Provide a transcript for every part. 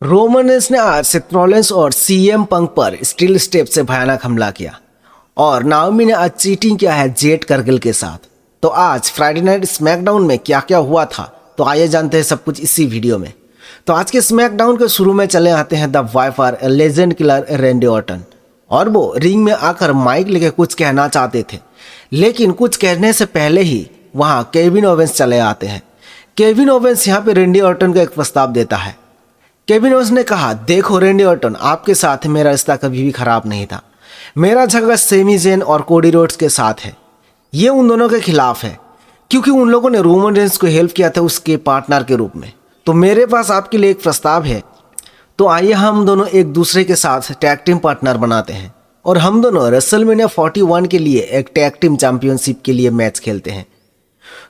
Roman Reigns ने आज Seth Rollins और सीएम पंक पर स्टील स्टेप से भयानक हमला किया और नाओमी ने आज चीटिंग किया है जेड करगिल के साथ। तो आज फ्राइडे नाइट स्मैकडाउन में क्या क्या हुआ था, तो आइए जानते हैं सब कुछ इसी वीडियो में। तो आज के स्मैकडाउन के शुरू में चले आते हैं the viper legend killer Randy Orton, और वो रिंग में आकर माइक लेके कुछ कहना चाहते थे, लेकिन कुछ कहने से पहले ही वहाँ केविन ओवेंस चले आते हैं। केविन ओवेंस यहाँ पे रैंडी ऑर्टन को एक प्रस्ताव देता है। केविन ओवेंस ने कहा, देखो रैंडी ऑर्टन, आपके साथ मेरा रिश्ता कभी भी खराब नहीं था। मेरा झगड़ा सेमी जेन और कोडी रोड्स के साथ है। ये उन दोनों के खिलाफ है क्योंकि उन लोगों ने रोमन रेंस को हेल्प किया था उसके पार्टनर के रूप में। तो मेरे पास आपके लिए एक प्रस्ताव है। तो आइए हम दोनों एक दूसरे के साथ टैग टीम पार्टनर बनाते हैं और हम दोनों रेसलमेनिया 41 के लिए एक टैग टीम चैंपियनशिप के लिए मैच खेलते हैं।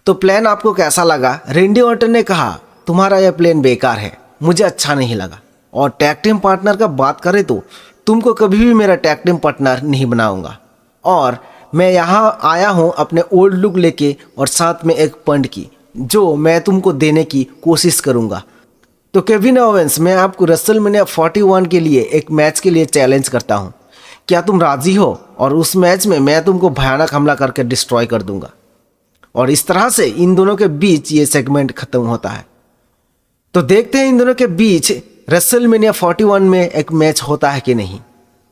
तो प्लान आपको कैसा लगा? रैंडी ऑर्टन ने कहा, तुम्हारा यह प्लान बेकार है, मुझे अच्छा नहीं लगा। और टैग टीम पार्टनर का बात करें तो तुमको कभी भी मेरा टैग टीम पार्टनर नहीं बनाऊंगा, और मैं यहाँ आया हूँ अपने ओल्ड लुक लेके और साथ में एक पंड की जो मैं तुमको देने की कोशिश करूँगा। तो केविन ओवेंस, मैं आपको रेसलमेनिया 41 के लिए एक मैच के लिए चैलेंज करता हूँ, क्या तुम राजी हो? और उस मैच में मैं तुमको भयानक हमला करके डिस्ट्रॉय कर दूंगा। और इस तरह से इन दोनों के बीच ये सेगमेंट खत्म होता है। तो देखते हैं इन दोनों के बीच रेसलमेनिया 41 में एक मैच होता है कि नहीं।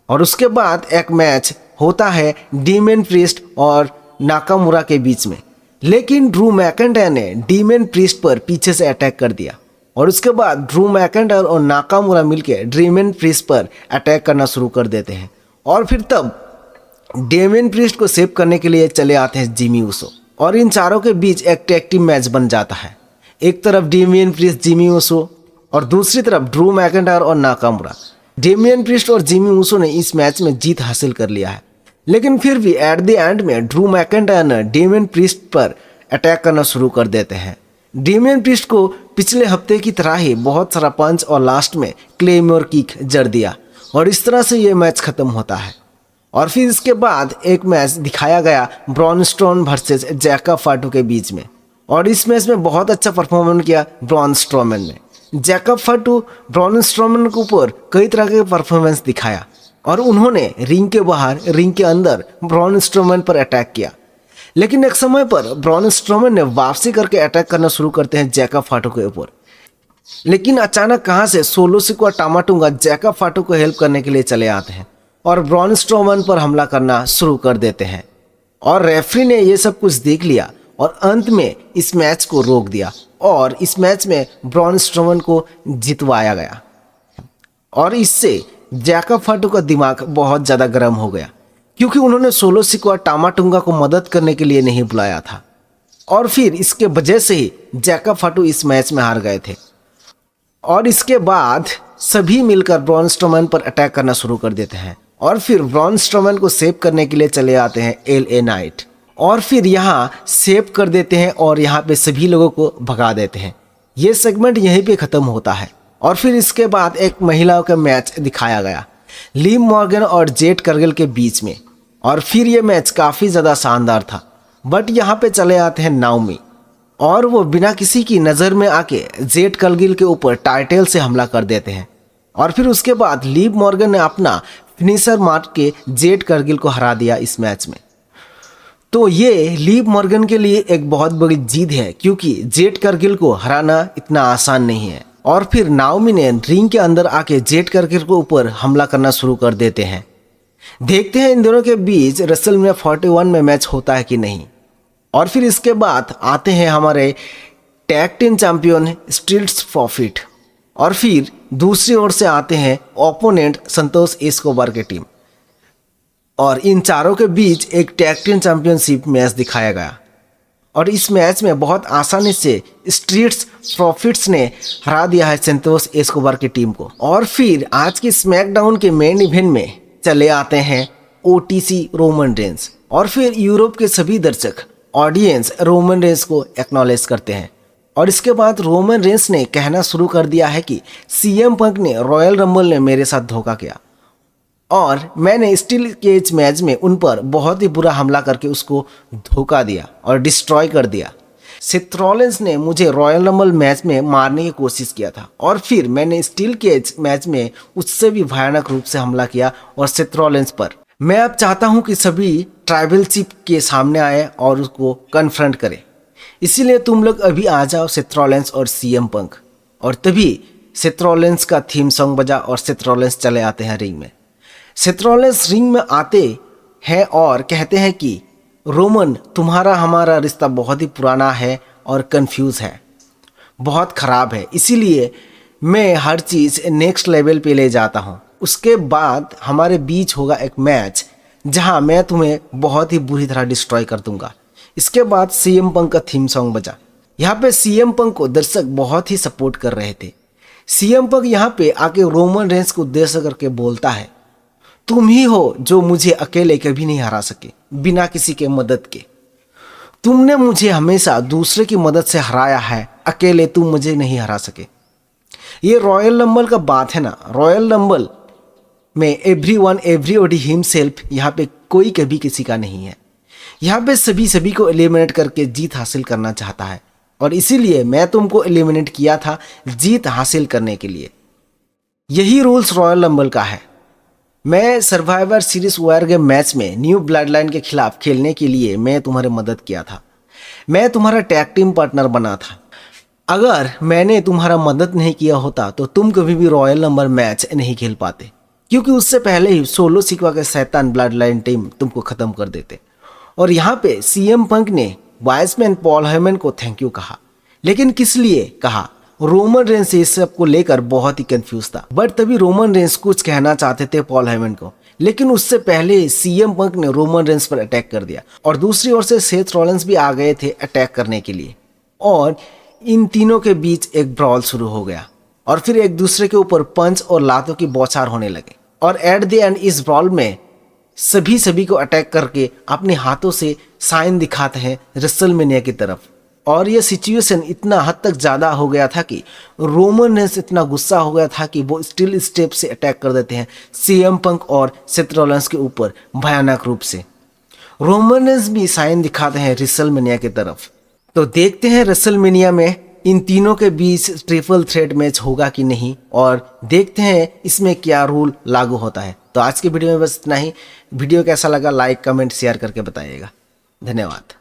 और उसके बाद एक मैच होता है डीमन प्रीस्ट और नाकामुरा के बीच में, लेकिन ड्रू मैकिंटायर ने डीमन प्रीस्ट पर पीछे से अटैक कर दिया और उसके बाद ड्रू मैकिंटायर और नाकामुरा मिलकर डीमन प्रीस्ट पर अटैक करना शुरू कर देते हैं। और फिर तब डीमन प्रीस्ट को सेव करने के लिए चले आते हैं जिमी ऊसो, और इन चारों के बीच एक टैग टीम मैच बन जाता है। एक तरफ डेमियन प्रीस्ट, जिमी ऊसो, और दूसरी तरफ ड्रू मैकिंटायर और नाकामुरा। डेमियन प्रीस्ट और जिमी ऊसो ने इस मैच में जीत हासिल कर लिया है, लेकिन फिर भी एट द एंड में ड्रू मैकिंटायर ने डेमियन प्रीस्ट पर अटैक करना शुरू कर देते हैं। डेमियन प्रीस्ट को पिछले हफ्ते की तरह ही बहुत सारा पंच और लास्ट में क्लेमोर किक जड़ दिया, और इस तरह से ये मैच खत्म होता है। और फिर इसके बाद एक मैच दिखाया गया ब्रॉन स्ट्रोमन वर्सेस जैकब फाटू के बीच में, और इस मैच में बहुत अच्छा परफॉर्मेंस किया ब्रॉन स्ट्रोमन ने। जैकब फाटू ब्रॉन स्ट्रोमन के ऊपर कई तरह के परफॉर्मेंस दिखाया, और उन्होंने रिंग के बाहर, रिंग के अंदर ब्रॉन स्ट्रोमन पर अटैक किया। लेकिन एक समय पर ब्रॉन स्ट्रोमन ने वापसी करके अटैक करना शुरू करते हैं जैकब फाटू के ऊपर। लेकिन अचानक कहाँ से सोलो सिकोआ टामाटुंगा जैकब फाटू को हेल्प करने के लिए चले आते हैं और ब्रॉन स्ट्रोमन पर हमला करना शुरू कर देते हैं। और रेफरी ने ये सब कुछ देख लिया और अंत में इस मैच को रोक दिया, और इस मैच में ब्रॉन स्ट्रोमन को जितवाया गया। और इससे जैकब फाटू का दिमाग बहुत ज़्यादा गर्म हो गया क्योंकि उन्होंने सोलो सिकोआ टामाटुंगा को मदद करने के लिए नहीं बुलाया था, और फिर इसके वजह से ही जैकब फाटू इस मैच में हार गए थे। और इसके बाद सभी मिलकर ब्रॉन स्ट्रोमन पर अटैक करना शुरू कर देते हैं, और फिर ब्रॉन स्ट्रोमन को सेव करने के लिए चले आते हैं LA नाइट, और फिर यहाँ सेव कर देते हैं और यहाँ पे सभी लोगों को भगा देते हैं। ये सेगमेंट यहीं पे ख़त्म होता है। और फिर इसके बाद एक महिलाओं का मैच दिखाया गया लिव मॉर्गन और जेड करगिल के बीच में, और फिर ये मैच काफ़ी ज़्यादा शानदार था। बट यहाँ पे चले आते हैं नाओमी, और वो बिना किसी की नज़र में आके जेड करगिल के ऊपर टाइटल से हमला कर देते हैं। और फिर उसके बाद लिव मॉर्गन ने अपना फिनिशर मार के जेड करगिल को हरा दिया इस मैच में। तो ये लिव मॉर्गन के लिए एक बहुत बड़ी जीत है क्योंकि जेड करगिल को हराना इतना आसान नहीं है। और फिर नाओमी ने रिंग के अंदर आके जेड करगिल के ऊपर हमला करना शुरू कर देते हैं। देखते हैं इन दोनों के बीच रेसलमेनिया 41 में मैच होता है कि नहीं। और फिर इसके बाद आते हैं हमारे tag team champion street profit, और फिर दूसरी ओर से आते हैं ओपोनेंट संतोष एस्कोबार की टीम, और इन चारों के बीच एक टैग टीम चैंपियनशिप मैच दिखाया गया। और इस मैच में बहुत आसानी से स्ट्रीट्स प्रॉफिट्स ने हरा दिया है संतोष एस्कोबार की टीम को। और फिर आज की स्मैकडाउन के मेन इवेंट में चले आते हैं OTC रोमन रेंस, और फिर यूरोप के सभी दर्शक ऑडियंस रोमन रेंस को एक्नॉलेज करते हैं। और इसके बाद रोमन रेंस ने कहना शुरू कर दिया है कि CM पंक ने रॉयल रंबल ने मेरे साथ धोखा किया, और मैंने स्टील केज मैच में उन पर बहुत ही बुरा हमला करके उसको धोखा दिया और डिस्ट्रॉय कर दिया। सेथ रॉलिन्स ने मुझे रॉयल रंबल मैच में मारने की कोशिश किया था और फिर मैंने स्टील केज मैच में उससे भी भयानक रूप से हमला किया और सेथ रॉलिन्स पर। मैं अब चाहता हूं कि सभी ट्राइबल चीफ के सामने आए और उसको कन्फ्रंट करें। इसीलिए तुम लोग अभी आ जाओ सेथ रॉलिन्स और सीएम पंक। और तभी सेथ रॉलिन्स का थीम सॉन्ग बजा और सेथ रॉलिन्स चले आते हैं रिंग में। सेथ रॉलिन्स रिंग में आते हैं और कहते हैं कि रोमन, तुम्हारा हमारा रिश्ता बहुत ही पुराना है और कंफ्यूज है, बहुत ख़राब है, इसीलिए मैं हर चीज़ नेक्स्ट लेवल पे ले जाता हूँ। उसके बाद हमारे बीच होगा एक मैच जहाँ मैं तुम्हें बहुत ही बुरी तरह डिस्ट्रॉय कर दूंगा। इसके बाद सीएम पंक का थीम सॉन्ग बजा। यहाँ पे सीएम पंक को दर्शक बहुत ही सपोर्ट कर रहे थे। सीएम पंक यहाँ पे आके रोमन रेंस को उद्देश्य करके बोलता है, तुम ही हो जो मुझे अकेले कभी नहीं हरा सके बिना किसी के मदद के। तुमने मुझे हमेशा दूसरे की मदद से हराया है, अकेले तुम मुझे नहीं हरा सके। ये रॉयल रंबल का बात है ना। रॉयल रंबल में एवरीबॉडी हिमसेल्फ, यहाँ पे कोई कभी किसी का नहीं है। यहाँ पे सभी को एलिमिनेट करके जीत हासिल करना चाहता है और इसीलिए मैं तुमको एलिमिनेट किया था जीत हासिल करने के लिए। यही रूल्स रॉयल रंबल का है। मैं survivor series war game match में न्यू ब्लड लाइन के खिलाफ खेलने के लिए मैं तुम्हारी मदद किया था। मैं तुम्हारा टैग टीम पार्टनर बना था। अगर मैंने तुम्हारा मदद नहीं किया होता तो तुम कभी भी रॉयल रंबल मैच नहीं खेल पाते, क्योंकि उससे पहले ही सोलो सिक्वा के शैतान ब्लड लाइन टीम तुमको ख़त्म कर देते। और यहाँ पे सीएम पंक ने वाइसमैन पॉल हेमन को थैंक यू कहा, लेकिन किस लिए कहा? रोमन रेंस इस सब को लेकर बहुत ही कंफ्यूज था। बट तभी रोमन रेंस कुछ कहना चाहते थे पॉल हेमन को, लेकिन उससे पहले सीएम पंक ने रोमन रेंस पर अटैक कर दिया और दूसरी ओर से सेथ रॉलिन्स भी आ गए थे अटैक करने के लिए और इन तीनों के बीच एक ब्रॉल शुरू हो गया और फिर एक दूसरे के ऊपर पंच और लातों की बौछार होने लगे। और एट द एंड इस ब्रॉल में सभी को अटैक करके अपने हाथों से साइन दिखाते हैं रेसलमेनिया की तरफ। और ये सिचुएशन इतना हद तक ज़्यादा हो गया था कि रोमन रेंस इतना गुस्सा हो गया था कि वो स्टील स्टेप से अटैक कर देते हैं सीएम पंक और सेथ रॉलिन्स के ऊपर भयानक रूप से। रोमन रेंस भी साइन दिखाते हैं रेसलमेनिया की तरफ। तो देखते हैं रेसलमेनिया में इन तीनों के बीच ट्रिपल थ्रेट मैच होगा कि नहीं, और देखते हैं इसमें क्या रूल लागू होता है। तो आज के वीडियो में बस इतना ही। वीडियो कैसा लगा लाइक कमेंट शेयर करके बताइएगा। धन्यवाद।